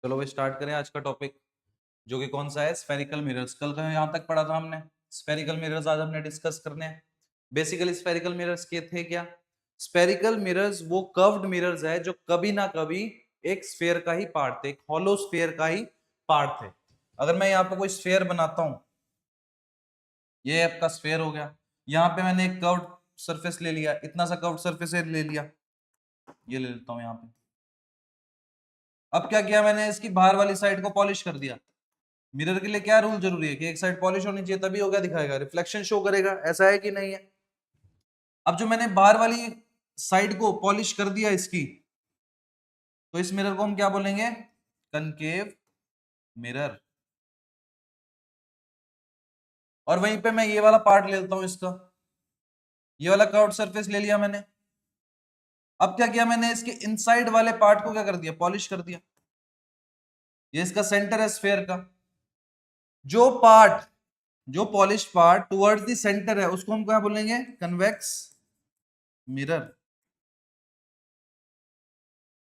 चलो भाई स्टार्ट करें आज का टॉपिक, जो कि कौन सा है, स्फेरिकल मिरर्स। कल का यहाँ तक पढ़ा था हमने स्फेरिकल मिरर्स, आज हमने डिस्कस करने हैं। बेसिकली स्फेरिकल मिरर्स के थे क्या? स्फेरिकल मिरर्स वो कर्व्ड मिरर्स है जो कभी ना कभी एक स्फेयर का ही पार्ट थे, एक हॉलो स्फेयर का ही पार्ट थे। अगर मैं यहाँ पे कोई स्फेयर बनाता हूं, ये आपका स्फेयर हो गया, यहाँ पे मैंने एक कर्व्ड सरफेस ले लिया, इतना सा कर्व्ड सरफेस ले लिया, ये ले लेता हूं यहाँ पे। अब क्या किया मैंने, इसकी बाहर वाली साइड को पॉलिश कर दिया। मिरर के लिए क्या रूल जरूरी है कि एक साइड पॉलिश होनी चाहिए, तभी होगा, दिखाएगा, रिफ्लेक्शन शो करेगा, ऐसा है कि नहीं है? अब जो मैंने बाहर वाली साइड को पॉलिश कर दिया इसकी, तो इस मिरर को हम क्या बोलेंगे? Concave mirror. और वहीं पे मैं ये वाला पार्ट ले लेता हूं इसका, ये वाला कर्व्ड सरफेस ले लिया मैंने। अब क्या किया मैंने, इसके इनसाइड वाले पार्ट को क्या कर दिया, पॉलिश कर दिया। ये इसका सेंटर है स्फेयर का। जो पार्ट, जो polish part towards the centre है, उसको हम क्या बोलेंगे? Convex mirror.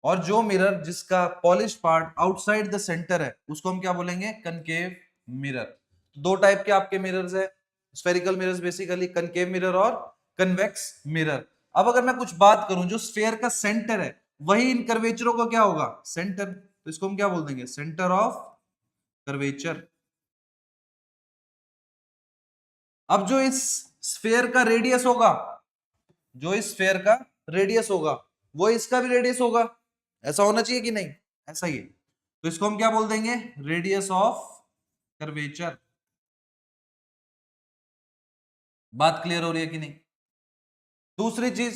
और जो मिरर जिसका polish part outside the centre है, उसको हम क्या बोलेंगे? Concave mirror. दो टाइप के आपके मिरर्स है spherical mirrors, basically concave mirror और कन्वेक्स मिरर। अब अगर मैं कुछ बात करूं, जो स्फेयर का सेंटर है वही इन कर्वेचरों का क्या होगा? सेंटर। तो इसको हम क्या बोल देंगे? Centre of curvature. अब जो इस स्फेयर का रेडियस होगा, जो इस स्फेयर का रेडियस होगा, वो इसका भी रेडियस होगा। ऐसा होना चाहिए कि नहीं? ऐसा ही है। तो इसको हम क्या बोल देंगे? Radius of curvature. बात क्लियर हो रही है कि नहीं? दूसरी चीज,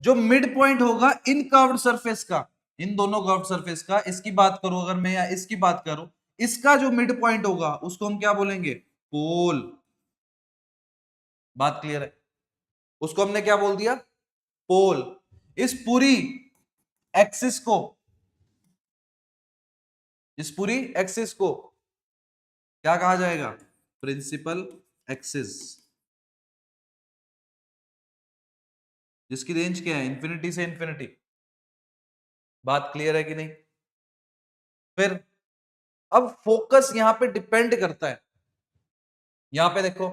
जो मिड पॉइंट होगा इन कर्व्ड सरफेस का, इन दोनों कर्व्ड सरफेस का, इसकी बात करूं अगर मैं या इसकी बात करूं, इसका जो मिड पॉइंट होगा उसको हम क्या बोलेंगे? पोल। बात क्लियर है? उसको हमने क्या बोल दिया? पोल। इस पूरी एक्सिस को, इस पूरी एक्सिस को क्या कहा जाएगा? Principal axis. जिसकी रेंज क्या है? इंफिनिटी से इंफिनिटी। बात क्लियर है कि नहीं? फिर अब फोकस यहां पे डिपेंड करता है। यहां पे देखो,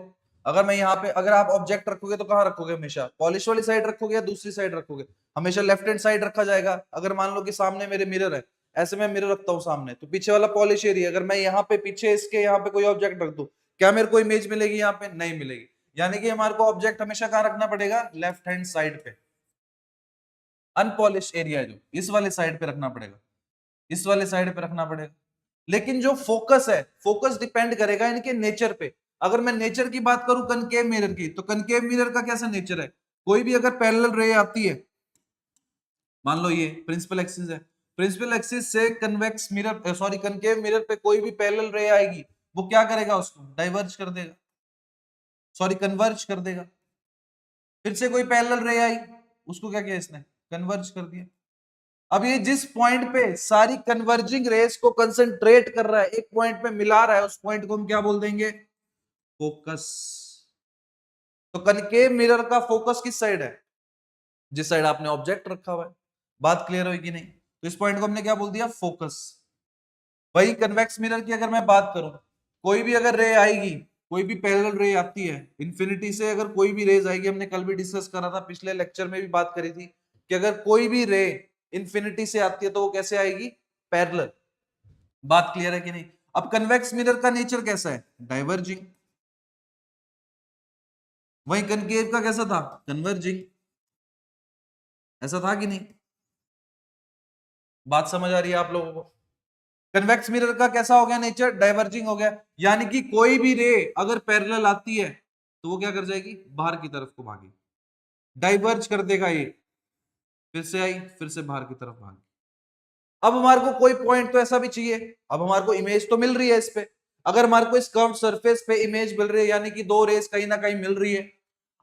अगर मैं यहां पे, अगर आप ऑब्जेक्ट रखोगे तो कहां रखोगे? हमेशा पॉलिश वाली साइड रखोगे या दूसरी साइड रखोगे? हमेशा लेफ्ट हैंड साइड रखा जाएगा। अगर मान लो कि सामने मेरे मिरर है, ऐसे मैं मिरर रखता हूं सामने, तो पीछे वाला पॉलिश एरिया, अगर मैं यहाँ पे पीछे इसके यहाँ पे कोई ऑब्जेक्ट रख दूं, क्या मेरे को इमेज मिलेगी? यहाँ पे नहीं मिलेगी। यानी कि हमारे को ऑब्जेक्ट हमेशा कहां रखना पड़ेगा? लेफ्ट हैंड साइड पे। अनपॉलिश एरिया जो इस वाले साइड पे रखना पड़ेगा, इस वाले साइड पे रखना पड़ेगा। लेकिन जो फोकस है, फोकस डिपेंड करेगा इनके नेचर पे। अगर मैं नेचर की बात करूं कनकेव मिरर की, तो कनकेव मिरर का कैसा नेचर है? कोई भी अगर पैरेलल रे आती है, मान लो ये प्रिंसिपल एक्सिस है, प्रिंसिपल एक्सिस से convex mirror, sorry concave mirror पे कोई भी पैरेलल रे आएगी, वो क्या करेगा? उसको डाइवर्ज कर देगा, सॉरी कन्वर्ज कर देगा। फिर से कोई पैरेलल रे आई, उसको क्या किया इसने? कन्वर्ज कर दिया। अब ये जिस पॉइंट पे सारी कन्वर्जिंग रेस को कंसंट्रेट कर रहा है, एक पॉइंट पे मिला रहा है, उस पॉइंट को हम क्या बोल देंगे? फोकस। तो कनकेव मिरर का फोकस किस साइड है? जिस साइड आपने ऑब्जेक्ट रखा हुआ है। बात क्लियर हुई कि नहीं? तो इस पॉइंट को हमने क्या बोल दिया? फोकस। वही कन्वेक्स मिरर की अगर मैं बात करूं, कोई भी अगर रे आएगी, कोई भी पैरेलल रे आती है इंफिनिटी से, अगर कोई भी रेज आएगी, हमने कल भी डिस्कस करा था, पिछले लेक्चर में भी बात करी थी कि अगर कोई भी रे इंफिनिटी से आती है तो वो कैसे आएगी? पैरेलल। बात क्लियर है कि नहीं? अब कन्वेक्स मिरर का नेचर कैसा है? डाइवर्जिंग। वही कनकेव का कैसा था? कन्वर्जिंग। ऐसा था कि नहीं? बात समझ आ रही है आप लोगों को? कन्वेक्स मिरर का कैसा हो गया नेचर? डाइवर्जिंग हो गया। यानी कि कोई भी रे अगर पैरेलल आती है तो वो क्या कर जाएगी? बाहर की तरफ को भागी, डाइवर्ज कर देगा ये, फिर से आई, फिर से बाहर की तरफ भागी। अब हमारे को कोई पॉइंट तो ऐसा भी चाहिए, अब हमारे को इमेज तो मिल रही है इस पे। अगर हमारे को इस कर्व सरफेस पे इमेज मिल रही है, यानी कि दो रेस कहीं ना कहीं मिल रही है।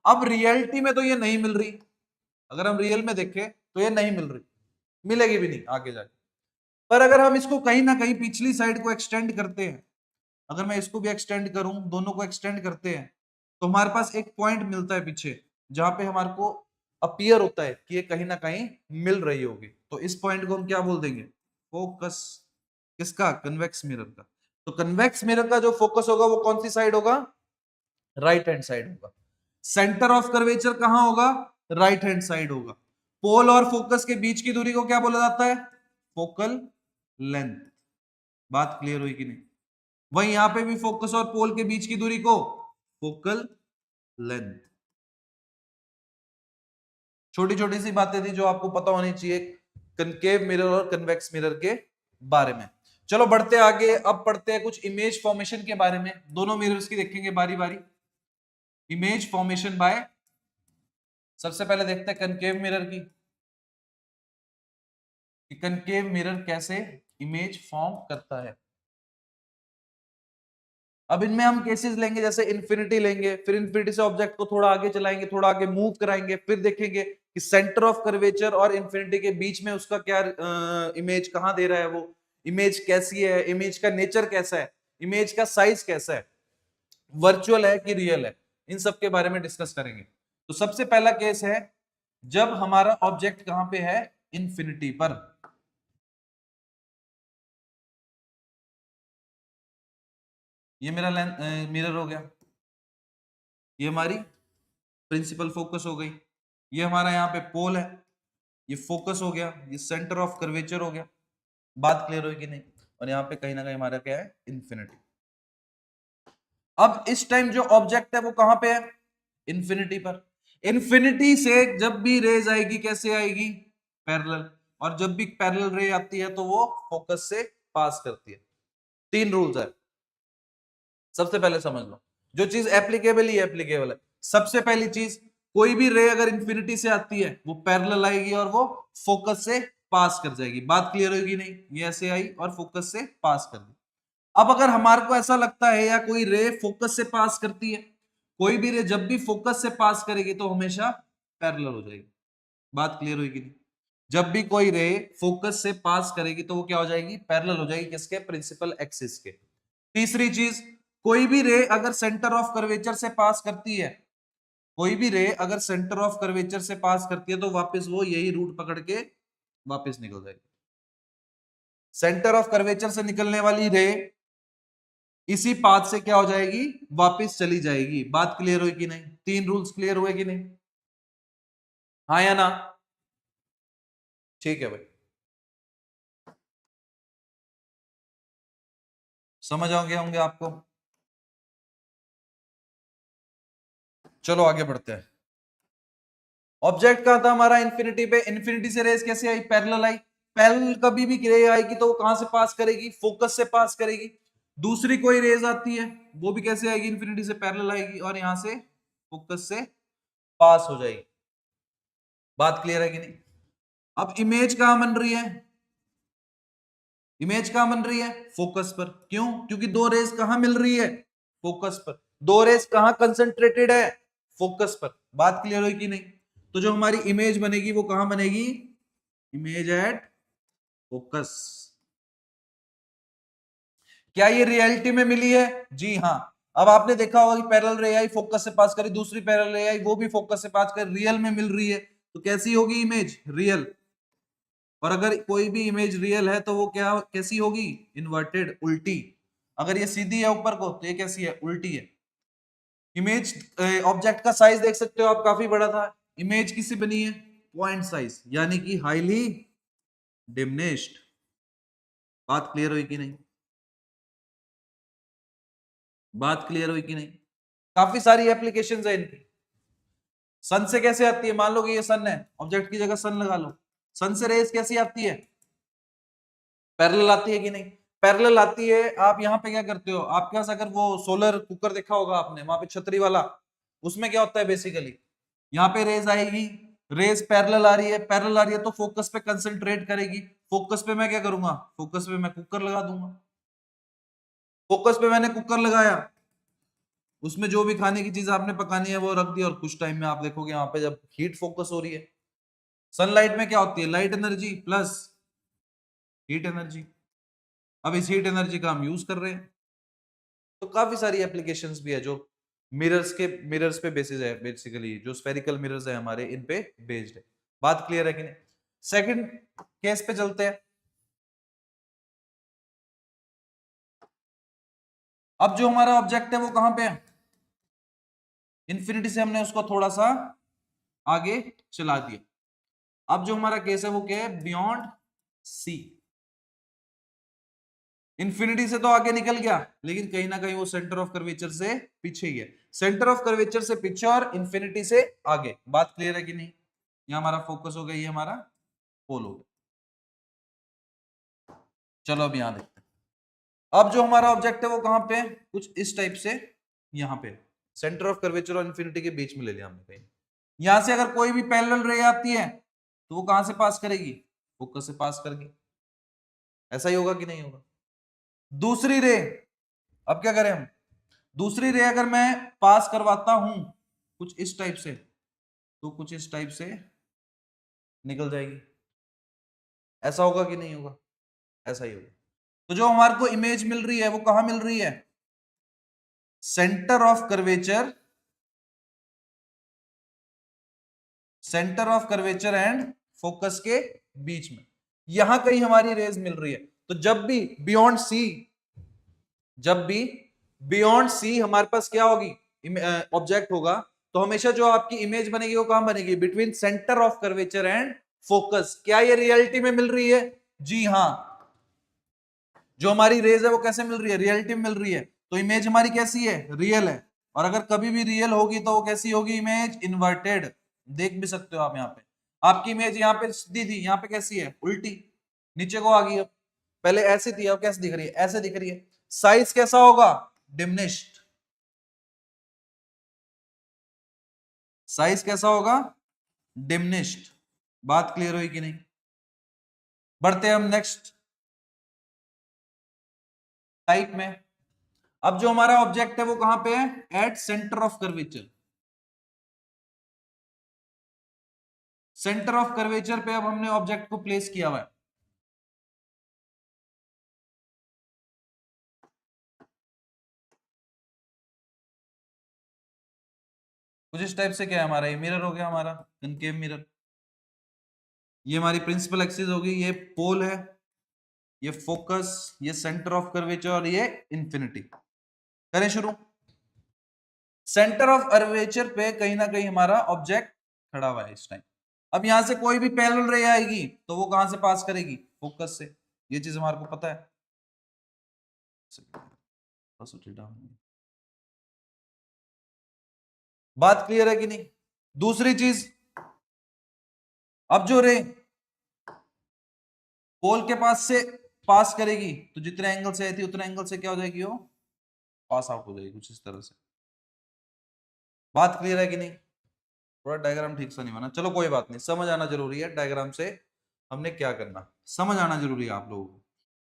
अब रियलिटी में तो ये नहीं मिल रही, अगर हम रियल में देखें तो ये नहीं मिल रही, मिलेगी भी नहीं आगे जाके। पर अगर हम इसको कहीं ना कहीं पिछली साइड को एक्सटेंड करते हैं, अगर मैं इसको भी एक्सटेंड करूं, दोनों को एक्सटेंड करते हैं, तो हमारे पास एक पॉइंट मिलता है पीछे, जहां पे हमारे को अपीयर होता है कि ये कहीं ना कहीं मिल रही होगी। तो इस पॉइंट को हम क्या बोल देंगे? फोकस। किसका? कन्वेक्स मिरर का। तो कन्वेक्स मिरर का जो फोकस होगा वो कौन सी साइड होगा? राइट हैंड साइड होगा। सेंटर ऑफ कर्वेचर कहां होगा? राइट हैंड साइड होगा। पोल और फोकस के बीच की दूरी को क्या बोला जाता है? Focal length. बात क्लियर हुई कि नहीं? वहीं यहां पे भी फोकस और पोल के बीच की दूरी को फोकल लेंथ। छोटी छोटी सी बातें थी जो आपको पता होनी चाहिए कनकेव मिरर और कन्वेक्स मिरर के बारे में। चलो बढ़ते आगे, अब पढ़ते हैं कुछ इमेज फॉर्मेशन के बारे में। दोनों मिरर्स की देखेंगे बारी बारी। इमेज फॉर्मेशन बाय, सबसे पहले देखते हैं कनकेव मिरर की, कि कनकेव मिरर कैसे इमेज फॉर्म करता है। अब इनमें हम केसेस लेंगे, जैसे इन्फिनिटी लेंगे, फिर इन्फिनिटी से ऑब्जेक्ट को थोड़ा आगे चलाएंगे, थोड़ा आगे मूव कराएंगे, फिर देखेंगे कि सेंटर ऑफ कर्वेचर और इन्फिनिटी के बीच में उसका क्या इमेज कहां दे रहा है, वो इमेज कैसी है, इमेज का नेचर कैसा है, इमेज का साइज कैसा है, वर्चुअल है कि रियल है, इन सब के बारे में डिस्कस करेंगे। तो सबसे पहला केस है जब हमारा ऑब्जेक्ट कहां पे है? इन्फिनिटी पर। ये मेरा मिरर हो गया, ये हमारी प्रिंसिपल फोकस हो गई, ये हमारा यहाँ पे पोल है, ये फोकस हो गया, ये सेंटर ऑफ कर्वेचर हो गया। बात क्लियर हुई कि नहीं? और यहाँ पे कहीं ना कहीं हमारा क्या है? इन्फिनिटी। अब इस टाइम जो ऑब्जेक्ट है वो कहां पे है? इन्फिनिटी पर। इन्फिनिटी से जब भी रेज आएगी कैसे आएगी? पैरेलल। और जब भी पैरेलल रे आती है तो वो फोकस से पास करती है। तीन रूल्स है, सबसे पहले समझ लो। जो चीज एप्लीकेबल ही एप्लीकेबल है। सबसे पहली चीज, कोई भी रे अगर इन्फिनिटी से आती है वो पैरेलल आएगी और वो फोकस से पास कर जाएगी। बात क्लियर होगी नहीं? ये ऐसे आई और फोकस से पास कर दी। अब अगर हमारे को ऐसा लगता है या कोई रे फोकस से पास करती है, कोई भी रे जब भी फोकस से पास करेगी तो हमेशा पैरेलल हो जाएगी। बात क्लियर हुई कि नहीं? जब भी कोई रे फोकस से पास करेगी तो वो क्या हो जाएगी? पैरेलल हो जाएगी। किसके? प्रिंसिपल एक्सिस के। तीसरी चीज, कोई भी रे अगर सेंटर ऑफ कर्वेचर से पास करती है, कोई भी रे अगर सेंटर ऑफ कर्वेचर से पास करती है तो वापस वो यही रूट पकड़ के वापस निकल जाएगी। सेंटर ऑफ कर्वेचर से निकलने वाली रे इसी पाथ से क्या हो जाएगी? वापस चली जाएगी। बात क्लियर हुई कि नहीं? तीन रूल्स क्लियर हुए कि नहीं? हाँ या ना? ठीक है भाई, समझ आ गया होंगे आपको। चलो आगे बढ़ते हैं। ऑब्जेक्ट कहां था हमारा? इन्फिनिटी पे। इन्फिनिटी से रेस कैसे आई? पैरेलल आई। पैरेलल कभी भी रे आएगी तो वो कहां से पास करेगी? फोकस से पास करेगी। दूसरी कोई रेज आती है वो भी कैसे आएगी? इन्फिनिटी से पैरेलल आएगी और यहां से फोकस से पास हो जाएगी। बात क्लियर है कि नहीं? अब इमेज कहां बन रही है? इमेज कहां बन रही है? फोकस पर। क्यों? क्योंकि दो रेज कहां मिल रही है? फोकस पर। दो रेज कहां कंसंट्रेटेड है? फोकस पर। बात क्लियर हुई कि नहीं? तो जो हमारी इमेज बनेगी वो कहां बनेगी? Image at focus. क्या ये रियलिटी में मिली है? जी हाँ। अब आपने देखा होगा कि पैरेलल रे आई, फोकस से पास करी, दूसरी पैरेलल रे आई, वो भी फोकस से पास कर, रियल में मिल रही है। तो कैसी होगी इमेज? रियल। और अगर कोई भी इमेज रियल है तो वो क्या कैसी होगी? इन्वर्टेड, उल्टी। अगर ये सीधी है ऊपर को तो ये कैसी है? उल्टी है। इमेज ऑब्जेक्ट का साइज देख सकते हो आप, काफी बड़ा था। इमेज किससे बनी है? पॉइंट साइज, यानी कि हाईली डिमिनिश्ड। बात क्लियर हुई कि नहीं? बात क्लियर हुई कि नहीं? काफी सारी एप्लीकेशंस है इनकी। सन से कैसे आती है? मान लो कि ये सन है, ऑब्जेक्ट की जगह सन लगा लो। सन से रेस कैसी आती है? पैरेलल आती है कि नहीं? पैरेलल आती है। आप यहाँ पे क्या करते हो? आपके पास अगर वो सोलर कुकर देखा होगा आपने, वहां पे छतरी वाला, उसमें क्या होता है बेसिकली? यहाँ पे रेज आएगी, रेज पैरेलल आ रही है, पैरेलल आ रही है तो फोकस पे कंसंट्रेट करेगी। फोकस पे मैं क्या करूंगा? फोकस पे मैं कुकर लगा दूंगा। फोकस पे मैंने कुकर लगाया, उसमें जो भी खाने की चीज आपने पकानी है वो रख दी, और कुछ टाइम में आप देखोगे यहाँ पे जब हीट फोकस हो रही है। सनलाइट में क्या होती है? Light energy plus heat energy. अब इस हीट एनर्जी का हम यूज कर रहे हैं। तो काफी सारी एप्लीकेशंस भी है जो मिरर्स पे बेसिस है। बेसिकली जो स्फेरिकल मिरर्स है हमारे, इन पे बेस्ड है। बात क्लियर है कि नहीं? सेकंड केस पे चलते हैं। अब जो हमारा ऑब्जेक्ट है वो कहां पे है, इन्फिनिटी से हमने उसको थोड़ा सा आगे चला दिया। अब जो हमारा केस है वो क्या है, बियॉन्ड सी। इन्फिनिटी से तो आगे निकल गया, लेकिन कहीं ना कहीं वो सेंटर ऑफ कर्वेचर से पीछे ही है। सेंटर ऑफ कर्वेचर से पीछे और इन्फिनिटी से आगे। बात क्लियर है कि नहीं? ये हमारा फोकस हो गया, ये हमारा पोल हो गया। चलो अब यहां देखते हैं। अब जो हमारा ऑब्जेक्ट है वो कहां पे है, कुछ इस टाइप से यहां पे। सेंटर ऑफ कर्वेचर और इन्फिनिटी के बीच में ले लिया हमने कहीं। यहां से अगर कोई भी पैरेलल रे आती है तो वो कहां से पास करेगी, फोकस से पास करेगी। ऐसा ही होगा कि नहीं होगा? दूसरी रे, अब क्या करें हम, दूसरी रे अगर मैं पास करवाता हूं कुछ इस टाइप से, तो कुछ इस टाइप से निकल जाएगी। ऐसा होगा कि नहीं होगा? ऐसा ही होगा। तो जो हमारे को इमेज मिल रही है वो कहां मिल रही है, centre of curvature, centre of curvature and focus के बीच में, यहां कहीं हमारी रेज मिल रही है। तो जब भी बियॉन्ड सी, जब भी बियॉन्ड सी हमारे पास क्या होगी, ऑब्जेक्ट होगा, तो हमेशा जो आपकी इमेज बनेगी वो कहां बनेगी, between centre of curvature and focus. क्या ये रियलिटी में मिल रही है? जी हां। जो हमारी रेज है वो कैसे मिल रही है, रियलिटी में मिल रही है। तो इमेज हमारी कैसी है, रियल है। और अगर कभी भी रियल होगी तो वो कैसी होगी, इमेज इन्वर्टेड। देख भी सकते हो आप यहाँ पे, आपकी इमेज यहाँ पे सीधी थी, यहाँ पे कैसी है, उल्टी, नीचे को आ गई। अब पहले ऐसी थी, अब कैसे दिख रही है, ऐसे दिख रही है। साइज कैसा होगा, डिमिनिश्ड। साइज कैसा होगा, डिमिनिश्ड। बात क्लियर हुई कि नहीं? बढ़ते हैं हम नेक्स्ट टाइप में। अब जो हमारा ऑब्जेक्ट है वो कहां पे है, at centre of curvature. Centre of curvature पे अब हमने ऑब्जेक्ट को प्लेस किया हुआ है। कुछ इस टाइप से क्या है हमारा, ये मिरर हो गया, हमारा कनकेव मिरर। ये हमारी प्रिंसिपल एक्सिस होगी, ये पोल है, ये फोकस, ये सेंटर ऑफ कर्वेचर और ये इंफिनिटी। करें शुरू। सेंटर ऑफ कर्वेचर पे कहीं ना कहीं हमारा ऑब्जेक्ट खड़ा हुआ है इस टाइम। अब यहां से कोई भी पैरेलल रे आएगी तो वो कहां से पास करेगी, फोकस से। ये चीज हमारे को पता है। बात क्लियर है कि नहीं? दूसरी चीज, अब जो रे पोल के पास से पास करेगी तो जितने एंगल से आई थी उतने एंगल से क्या हो जाएगी, वो पास आउट हो जाएगी कुछ इस तरह से। बात क्लियर है कि नहीं? थोड़ा डायग्राम ठीक से नहीं बना, चलो कोई बात नहीं, समझ आना जरूरी है डायग्राम से हमने क्या करना, समझ आना जरूरी है आप लोगों को।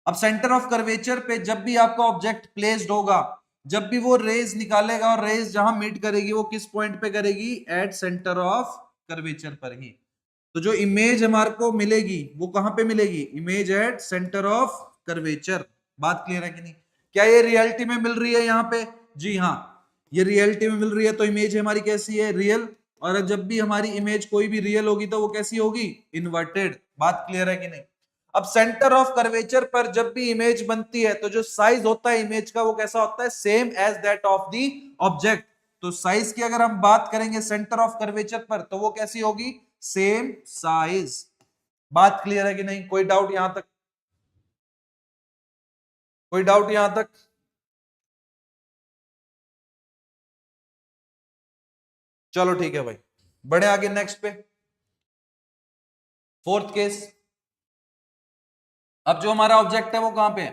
अब सेंटर ऑफ कर्वेचर पे जब भी आपका ऑब्जेक्ट प्लेस्ड होगा, जब भी वो रेज निकालेगा और रेज जहां मीट करेगी वो किस पॉइंट पे करेगी, एट सेंटर ऑफ कर्वेचर पर ही। तो जो इमेज हमारे को मिलेगी वो कहां पे मिलेगी, image at centre of curvature. बात क्लियर है कि नहीं? क्या ये रियलिटी में मिल रही है यहाँ पे? जी हाँ, ये रियलिटी में मिल रही है। तो इमेज हमारी कैसी है, रियल। और जब भी हमारी इमेज कोई भी रियल होगी तो वो कैसी होगी, इन्वर्टेड। बात क्लियर है कि नहीं? अब सेंटर ऑफ कर्वेचर पर जब भी इमेज बनती है तो जो साइज होता है इमेज का वो कैसा होता है, same as that of the object. तो साइज की अगर हम बात करेंगे सेंटर ऑफ कर्वेचर पर तो वो कैसी होगी, सेम साइज। बात क्लियर है कि नहीं? कोई डाउट यहां तक, कोई डाउट यहां तक? चलो ठीक है भाई, बढ़े आगे नेक्स्ट पे। Fourth case. अब जो हमारा ऑब्जेक्ट है वो कहां पे है,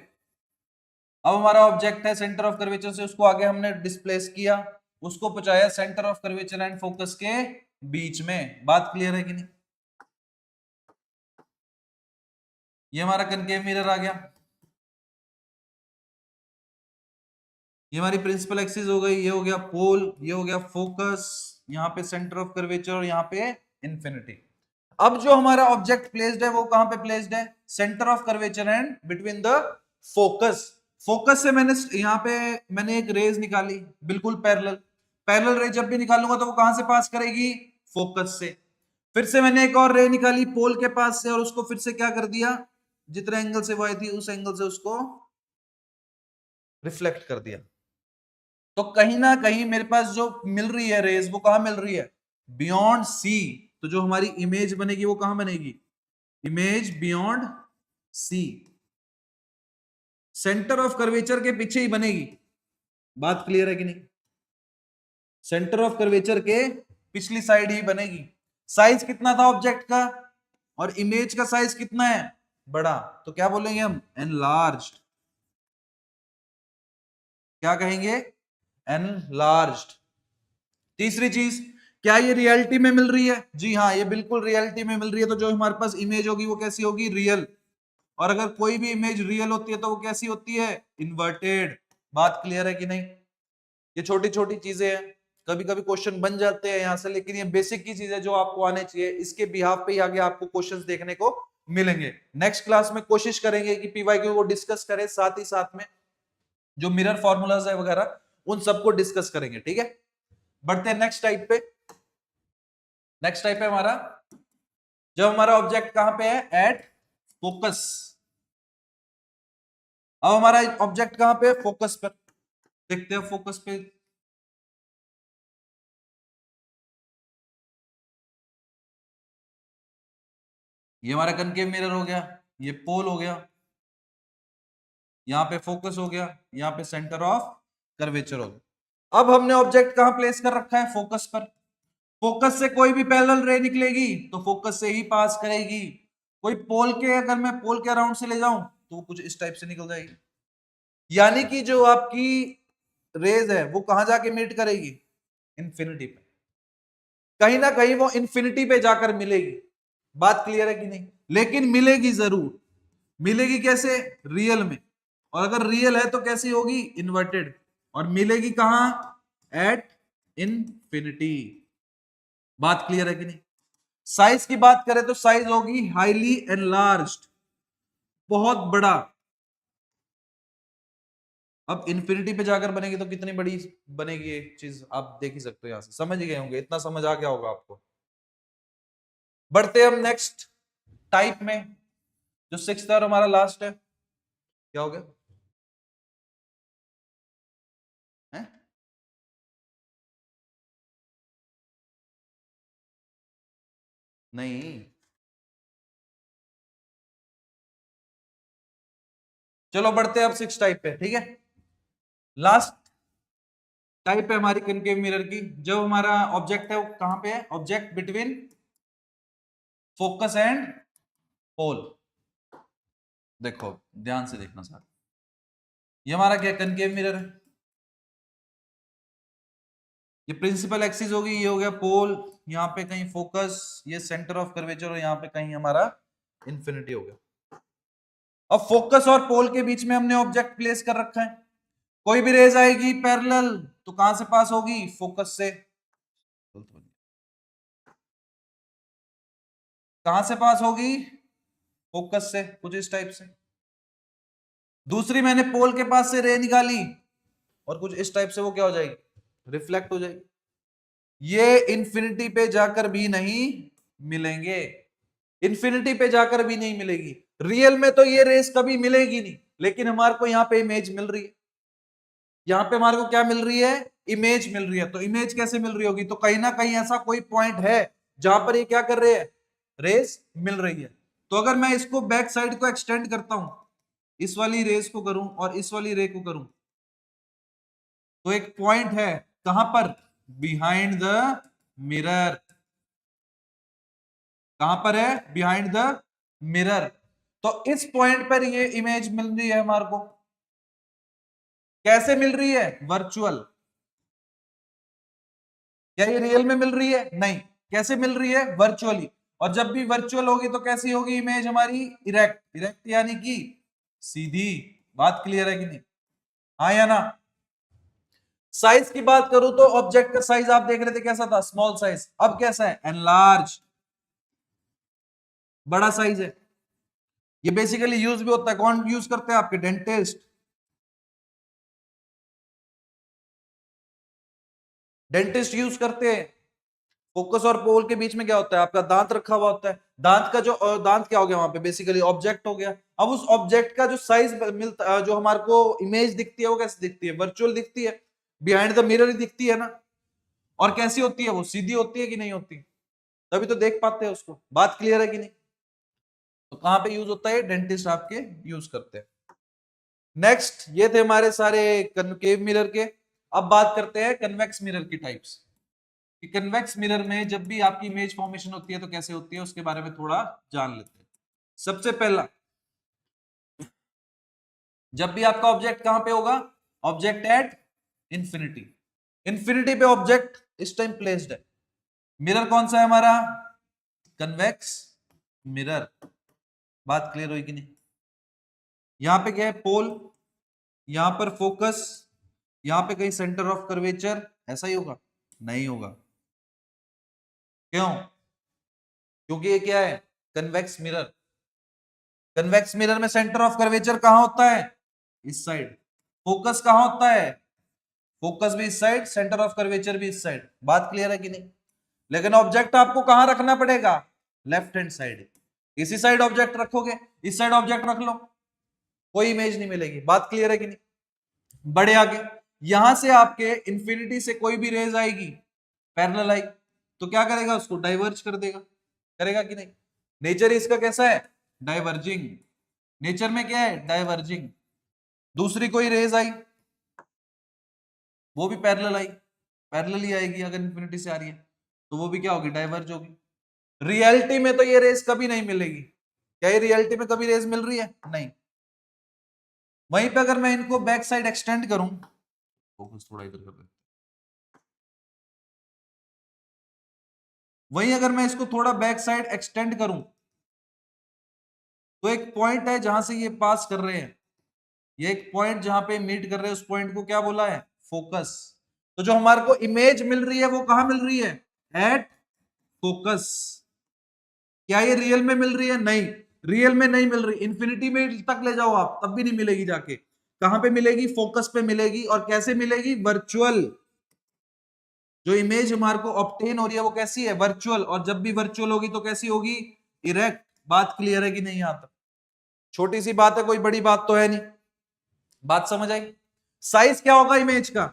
अब हमारा ऑब्जेक्ट है सेंटर ऑफ कर्वेचर से उसको आगे हमने डिस्प्लेस किया, उसको पहुंचाया centre of curvature and focus के बीच में। बात क्लियर है कि नहीं? ये हमारा कनकेव मिरर आ गया, ये हमारी प्रिंसिपल एक्सिस हो गई, ये हो गया पोल, ये हो गया फोकस, यहाँ पे सेंटर ऑफ कर्वेचर और यहाँ पे इंफिनिटी। अब जो हमारा ऑब्जेक्ट प्लेस्ड है वो कहां पे प्लेस्ड है, centre of curvature and between the focus. Focus से मैंने यहाँ पे मैंने एक रेज निकाली बिल्कुल पैरेलल। पैरेलल रे जब भी निकालूंगा तो वो कहां से पास करेगी, फोकस से। फिर से मैंने एक और रे निकाली पोल के पास से और उसको फिर से क्या कर दिया, जितने एंगल से वो आई थी उस एंगल से उसको रिफ्लेक्ट कर दिया। तो कहीं ना कहीं मेरे पास जो मिल रही है रेज वो कहां मिल रही है, बियॉन्ड सी। तो जो हमारी इमेज बनेगी वो कहां बनेगी, image beyond C, centre of curvature के पीछे ही बनेगी। बात क्लियर है कि नहीं, सेंटर ऑफ कर्वेचर के पिछली साइड ही बनेगी। साइज कितना था ऑब्जेक्ट का, और इमेज का साइज कितना है, बड़ा, तो क्या बोलेंगे हम, एनलार्ज्ड। क्या कहेंगे, एनलार्ज्ड। तीसरी चीज, क्या ये रियलिटी में मिल रही है, जी हाँ ये बिल्कुल रियलिटी में मिल रही है। तो जो हमारे पास इमेज होगी वो कैसी होगी, रियल। और अगर कोई भी इमेज रियल होती है तो वो कैसी होती है, इन्वर्टेड। बात क्लियर है कि नहीं, ये छोटी छोटी चीजें हैं, कभी कभी क्वेश्चन बन जाते हैं यहां से, लेकिन ये बेसिक की चीजें जो आपको आने चाहिए, इसके बिहाफ पे ही आगे आपको क्वेश्चंस देखने को मिलेंगे। नेक्स्ट क्लास में कोशिश करेंगे कि पीवाईक्यू को डिस्कस करें, साथ ही साथ में जो मिरर फॉर्मूलाज है वगैरह उन सबको डिस्कस करेंगे, ठीक है। बढ़ते हैं नेक्स्ट टाइप पे। नेक्स्ट टाइप है हमारा, जब हमारा ऑब्जेक्ट कहां पे है, एट फोकस। अब हमारा ऑब्जेक्ट कहां पे है, फोकस पर। देखते हैं फोकस पे, ये हमारा कनकेव मिरर हो गया, ये पोल हो गया, यहां पे फोकस हो गया, यहां पे सेंटर ऑफ कर्वेचर हो गया। अब हमने ऑब्जेक्ट कहां प्लेस कर रखा है, फोकस पर। फोकस से कोई भी पैरेलल रे निकलेगी तो फोकस से ही पास करेगी। कोई पोल के, अगर मैं पोल के अराउंड से ले जाऊं तो कुछ इस टाइप से निकल जाएगी। यानी कि जो आपकी रेज है वो कहां जाके मीट करेगी, इंफिनिटी पे। कहीं ना कहीं वो इंफिनिटी पे जाकर मिलेगी। बात क्लियर है कि नहीं, लेकिन मिलेगी जरूर। मिलेगी कैसे, रियल में। और अगर रियल है तो कैसी होगी, इन्वर्टेड। और मिलेगी कहां, एट इंफिनिटी। बात क्लियर है कि नहीं। साइज की बात करें तो साइज होगी हाईली एनलार्ज्ड, बहुत बड़ा। अब इन्फिनिटी पे जाकर बनेगी तो कितनी बड़ी बनेगी ये चीज, आप देख ही सकते हो, यहां से समझ गए होंगे, इतना समझ आ गया होगा आपको। बढ़ते हम नेक्स्ट टाइप में, जो सिक्स्थ और हमारा लास्ट है। क्या हो गया है? नहीं, चलो बढ़ते हैं अब सिक्स टाइप पे, ठीक है। लास्ट टाइप है हमारी कनकेव मिरर की। जब हमारा ऑब्जेक्ट है वो कहां पे है, object between focus and pole. देखो ध्यान से देखना सर, ये हमारा क्या, कनकेव मिरर है। ये प्रिंसिपल एक्सिस होगी, ये हो गया पोल, यहाँ पे कहीं फोकस, ये सेंटर ऑफ कर्वेचर, और यहाँ पे कहीं हमारा इंफिनिटी हो गया। अब फोकस और पोल के बीच में हमने ऑब्जेक्ट प्लेस कर रखा है। कोई भी रेज आएगी पैरेलल तो कहां से पास होगी, फोकस से। कहां से पास होगी, फोकस से, कुछ इस टाइप से। दूसरी मैंने पोल के पास से रे निकाली और कुछ इस टाइप से वो क्या हो जाएगी, रिफ्लेक्ट हो जाएगी। ये इंफिनिटी पे जाकर भी नहीं मिलेंगे, इंफिनिटी पे जाकर भी नहीं मिलेगी। रियल में तो ये रेस कभी मिलेगी नहीं, लेकिन हमारे को यहां पे इमेज मिल रही है। यहां पे हमारे को क्या मिल रही है, इमेज मिल रही है। तो इमेज कैसे मिल रही होगी, तो कहीं ना कहीं ऐसा कोई पॉइंट है जहां पर ये क्या कर रहे हैं, रेस मिल रही है। तो अगर मैं इसको बैक साइड को एक्सटेंड करता हूं, इस वाली रेस को करूं और इस वाली रे को करूं, तो एक पॉइंट है कहां पर, बिहाइंड द मिरर। कहां पर है, बिहाइंड द मिरर। तो इस पॉइंट पर ये इमेज मिल रही है हमारे को। कैसे मिल रही है, वर्चुअल। क्या ये रियल में मिल रही है, नहीं। कैसे मिल रही है, वर्चुअली। और जब भी वर्चुअल होगी तो कैसी होगी इमेज हमारी, इरेक्ट। इरेक्ट यानी कि सीधी। बात क्लियर है कि नहीं, हाँ या ना। साइज की बात करूं तो ऑब्जेक्ट का साइज आप देख रहे थे कैसा था, स्मॉल साइज। अब कैसा है, एनलार्ज, बड़ा साइज है। ये बेसिकली यूज भी होता है, कौन यूज करते हैं, आपके डेंटिस्ट। डेंटिस्ट यूज करते हैं। फोकस और पोल के बीच में क्या होता है, आपका दांत रखा हुआ होता है। दांत का जो दांत क्या हो गया वहां पे, बेसिकली ऑब्जेक्ट हो गया। अब उस ऑब्जेक्ट का जो साइज मिलता, जो हमारे को इमेज दिखती है वो कैसे दिखती है, वर्चुअल दिखती है। बिहाइंड द मिरर ही दिखती है ना। और कैसी होती है वो, सीधी होती है कि नहीं होती, तभी तो देख पाते हैं उसको। बात क्लियर है कि नहीं। तो कहां पे यूज होता है, डेंटिस्ट आपके यूज करते हैं। नेक्स्ट, ये थे हमारे सारे कनकेव मिरर के। अब बात करते हैं कन्वेक्स मिरर की टाइप्स। कि कन्वेक्स मिरर में जब भी आपकी इमेज फॉर्मेशन होती है तो कैसे होती है, उसके बारे में थोड़ा जान लेते हैं। सबसे पहला, जब भी आपका ऑब्जेक्ट कहां पे होगा, ऑब्जेक्ट एट इंफिनिटी। इंफिनिटी पे ऑब्जेक्ट इस टाइम प्लेस्ड है। मिरर कौन सा है हमारा, कन्वेक्स मिरर। बात क्लियर हुई कि नहीं। यहां पे क्या है, पोल, यहां पर फोकस, यहां पे कहीं सेंटर ऑफ कर्वेचर, ऐसा ही होगा, नहीं होगा। क्यों, क्योंकि ये क्या है, कन्वेक्स मिरर। कन्वेक्स मिरर में सेंटर ऑफ कर्वेचर कहां होता है, इस साइड। फोकस कहां होता है, फोकस भी इस साइड, सेंटर ऑफ कर्वेचर भी इस साइड। बात क्लियर है कि नहीं। लेकिन ऑब्जेक्ट आपको कहां रखना पड़ेगा, लेफ्ट हैंड साइड। इसी साइड ऑब्जेक्ट रखोगे, इस साइड ऑब्जेक्ट रख लो, कोई इमेज नहीं मिलेगी। बात क्लियर है कि नहीं। बड़े आगे, यहां से आपके इंफिनिटी से कोई भी रेज आएगी, पैरेलल आई, तो क्या करेगा, उसको डाइवर्ज कर देगा, करेगा कि नहीं। नेचर इसका कैसा है, डाइवर्जिंग। नेचर में क्या है, डाइवर्जिंग। दूसरी कोई रेज आई, वो भी पैरेलल आई, पैरेलल ही आएगी, अगर इंफिनिटी से आ रही है तो वो भी क्या होगी, डाइवर्ज होगी। रियलिटी में तो ये रेस कभी नहीं मिलेगी। क्या ये रियलिटी में कभी रेस मिल रही है, नहीं। वहीं पे अगर मैं इनको बैक साइड एक्सटेंड करूं, फोकस थोड़ा इधर कर दे, वहीं अगर मैं इसको थोड़ा बैक साइड एक्सटेंड करूं, तो एक पॉइंट है जहां से ये पास कर रहे हैं, ये एक पॉइंट जहां पे मीट कर रहे हैं, उस पॉइंट को क्या बोला है, फोकस। तो जो हमारे को इमेज मिल रही है वो कहां मिल रही है, एट फोकस। क्या ये रियल में मिल रही है, नहीं, रियल में नहीं मिल रही। इन्फिनिटी में तक ले जाओ आप, तब भी नहीं मिलेगी। जाके कहां पे मिलेगी, फोकस पे मिलेगी। और कैसे मिलेगी, वर्चुअल। जो इमेज हमारे को ऑब्टेन हो रही है वो कैसी है, वर्चुअल। और जब भी वर्चुअल होगी तो कैसी होगी, इरेक्ट। बात क्लियर है कि नहीं, यहां तक छोटी सी बात है, कोई बड़ी बात तो है नहीं। बात समझ आई। साइज क्या होगा इमेज का,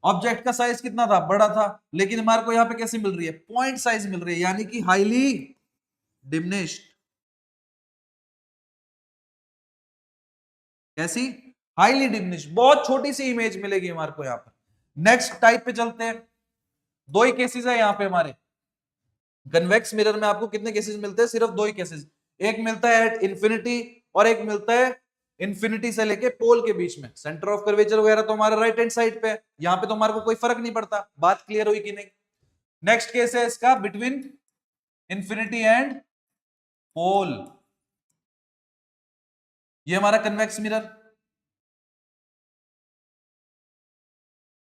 ऑब्जेक्ट का साइज कितना था, बड़ा था, लेकिन हमारे को यहां पे कैसी मिल रही है, पॉइंट साइज मिल रही है, यानी कि हाईली डिमिनिश्ड। कैसी, हाईली डिमिनिश्ड, बहुत छोटी सी इमेज मिलेगी हमारे को यहां पर। नेक्स्ट टाइप पे चलते हैं। दो ही केसेस है यहां पे हमारे कन्वेक्स मिरर में। आपको कितने केसेस मिलते हैं, सिर्फ दो ही केसेस। एक मिलता है एट इंफिनिटी, और एक मिलता है इंफिनिटी से लेके पोल के बीच में। सेंटर ऑफ कर्वेचर वगैरह तो हमारा राइट हैंड साइड पे है, यहां पे तो हमारे को कोई फर्क नहीं पड़ता। बात क्लियर हुई कि नहीं। नेक्स्ट केस है इसका बिटवीन इंफिनिटी एंड पोल। ये हमारा कन्वेक्स मिरर,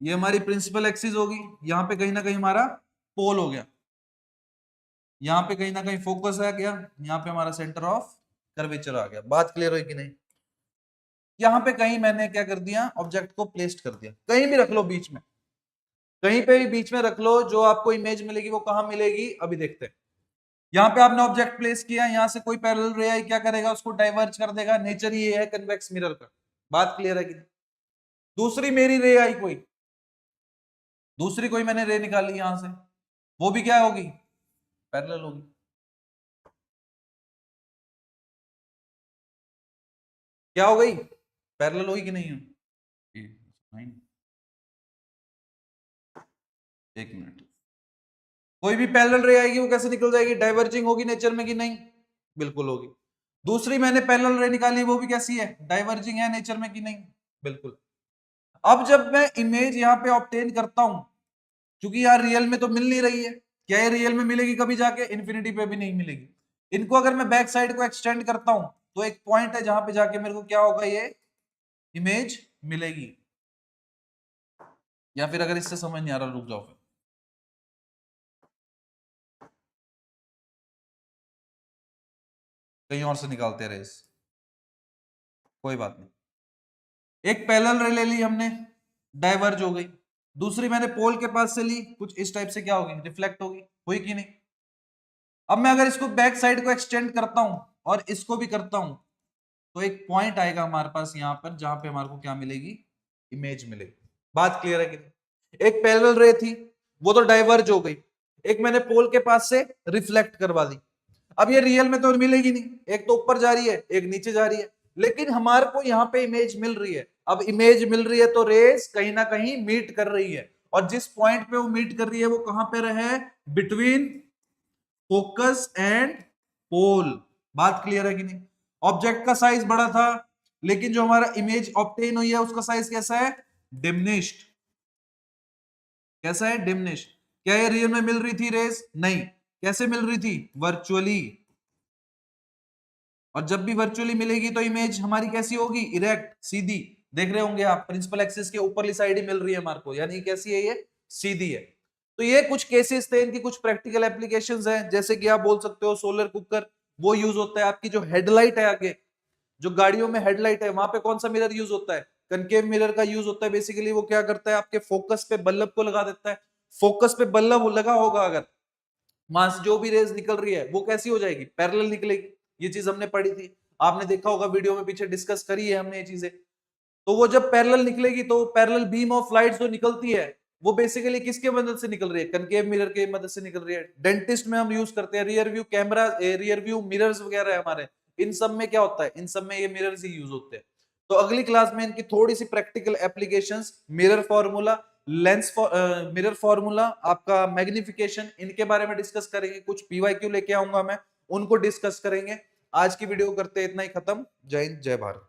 ये हमारी प्रिंसिपल एक्सिस होगी, यहां पे कहीं ना कहीं हमारा पोल हो गया, यहां पे कहीं ना कहीं फोकस आ गया, यहां पे हमारा सेंटर ऑफ कर्वेचर आ गया। बात क्लियर हुई कि नहीं। यहां पे कहीं मैंने क्या कर दिया, ऑब्जेक्ट को प्लेस्ड कर दिया, कहीं भी रख लो बीच में, कहीं पे भी बीच में रख लो, जो आपको इमेज मिलेगी वो कहां मिलेगी, अभी देखते हैं। यहां पे आपने ऑब्जेक्ट प्लेस किया, यहां से कोई पैरेलल रे आई, क्या करेगा, उसको डाइवर्ज कर देगा। नेचर ये है कन्वेक्स मिरर का। बात क्लियर है कि नहीं। दूसरी मेरी रे आई, कोई दूसरी कोई मैंने रे निकाली यहां से, वो भी क्या होगी, पैरेलल होगी। क्या हो गई, पैरेलल हुई कि नहीं हुई। एक मिनट, कोई भी पैरेलल रे आएगी वो कैसे निकल जाएगी, डाइवर्जिंग होगी नेचर में कि नहीं, बिल्कुल होगी। दूसरी मैंने पैरेलल रे निकाली, वो भी कैसी है, डाइवर्जिंग है नेचर में कि नहीं, बिल्कुल। अब जब मैं इमेज यहां पे ऑब्टेन करता हूं, क्योंकि यार रियल में तो मिल नहीं रही है, क्या ये रियल में मिलेगी कभी जाके, इन्फिनिटी पे भी नहीं मिलेगी। इनको अगर मैं बैक साइड को एक्सटेंड करता हूं, तो एक पॉइंट है जहां पे जाके मेरे को क्या होगा, ये इमेज मिलेगी। या फिर अगर इससे समझ नहीं आ रहा, रुक जाओ फिर, कहीं और से निकालते रहे इस, कोई बात नहीं। एक पैरेलल रे ले ली हमने, डाइवर्ज हो गई। दूसरी मैंने पोल के पास से ली, कुछ इस टाइप से क्या होगी, रिफ्लेक्ट होगी, हुई कि नहीं। अब मैं अगर इसको बैक साइड को एक्सटेंड करता हूं और इसको भी करता हूं, तो एक पॉइंट आएगा हमारे पास यहां पर, जहां पे हमारे को क्या मिलेगी, इमेज मिलेगी। बात क्लियर है कि नहीं? एक पैरेलल रे थी, वो तो डाइवर्ज हो गई, एक मैंने पोल के पास से रिफ्लेक्ट करवा दी। अब ये रियल में तो मिलेगी नहीं, एक तो ऊपर जा रही है, एक नीचे जा रही है, लेकिन हमारे को यहाँ पे इमेज मिल रही है। अब इमेज मिल रही है तो रेस कहीं ना कहीं मीट कर रही है, और जिस पॉइंट पे वो मीट कर रही है वो कहां पे रहे? Between focus and pole. बात क्लियर है कि नहीं? ऑब्जेक्ट का साइज बड़ा था, लेकिन जो हमारा इमेज ऑब्टेन हुई है उसका साइज कैसा है? डिमिनिश्ड। कैसा है? डिमिनिश्ड। क्या ये रियल में मिल रही थी रेस? नहीं। कैसे मिल रही थी? वर्चुअली। और जब भी वर्चुअली मिलेगी तो इमेज हमारी कैसी होगी? इरेक्ट, सीधी। देख रहे होंगे आप, प्रिंसिपल एक्सिस के ऊपरली साइड ही मिल रही है हमारे को, यानी कैसी है ये? सीधी है। तो ये कुछ केसेस थे, इनकी कुछ प्रैक्टिकल एप्लीकेशंस हैं, जैसे कि आप बोल सकते हो सोलर कुकर, वो यूज होता है आपकी जो हेडलाइट है आगे, जो गाड़ियों में हेडलाइट है, वहां पे कौन सा मिरर यूज होता है? कनकेव मिरर का यूज होता है। बेसिकली वो क्या करता है? आपके फोकस पे बल्ब को लगा देता है। फोकस पे बल्ब लगा होगा अगर, वहां से जो भी रेज निकल रही है वो कैसी हो जाएगी? पैरेलल निकलेगी। ये चीज हमने पढ़ी थी, आपने देखा होगा, वीडियो में पीछे डिस्कस करी है हमने ये चीजें। तो वो जब पैरेलल निकलेगी तो पैरेलल बीम ऑफ लाइट जो निकलती है वो बेसिकली किसके मदद से निकल रही है? कनकेव मिरर के मदद से निकल रही है। डेंटिस्ट में हम यूज करते हैं rear view camera, rear view mirrors वगैरह है हमारे, इन सब में क्या होता है? इन सब में ये मिरर्स ही यूज होते हैं। तो अगली क्लास में इनकी थोड़ी सी practical applications, mirror formula, lens mirror formula, आपका मैग्निफिकेशन, इनके बारे में डिस्कस करेंगे। कुछ पीवाईक्यू लेके आऊंगा मैं, उनको डिस्कस करेंगे। आज की वीडियो करते हैं इतना ही खत्म। जय हिंद, जय भारत।